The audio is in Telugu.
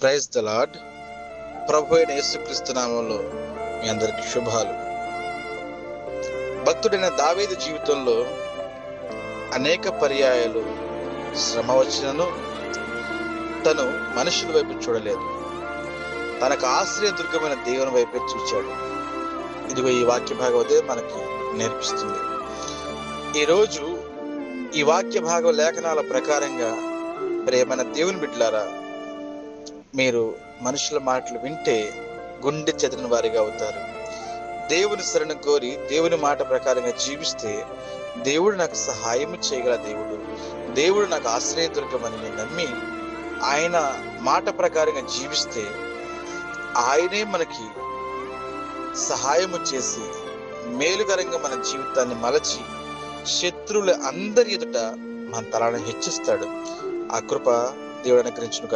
Praise the lord. ప్రభు అయిన యేసుక్రీస్తు నామంలో మీ అందరికి శుభాలు. భక్తుడైన దావీదు జీవితంలో అనేక పర్యాయాలు శ్రమ వచ్చినను తను మనుషుల వైపు చూడలేదు, తనకు ఆశ్రయ దుర్గమైన దేవుని వైపే చూచాడు. ఇదిగో ఈ వాక్య భాగవతే మనకి నేర్పిస్తుంది. ఈరోజు ఈ వాక్య భాగం లేఖనాల ప్రకారంగా ప్రియమైన దేవుని బిడ్డలారా, మీరు మనుషుల మాటలు వింటే గుండె చెదిరిన వారిగా అవుతారు. దేవుని శరణు కోరి దేవుని మాట ప్రకారంగా జీవిస్తే దేవుడు నాకు సహాయం చేయగల దేవుడు నాకు ఆశ్రయదుర్గమని నేను నమ్మి ఆయన మాట ప్రకారంగా జీవిస్తే ఆయనే మనకి సహాయము చేసి మేలుకరంగా మన జీవితాన్ని మలచి శత్రువుల అందరి ఎదుట మన తలను హెచ్చిస్తాడు. ఆ కృప దేవుడు అనుగ్రహించును.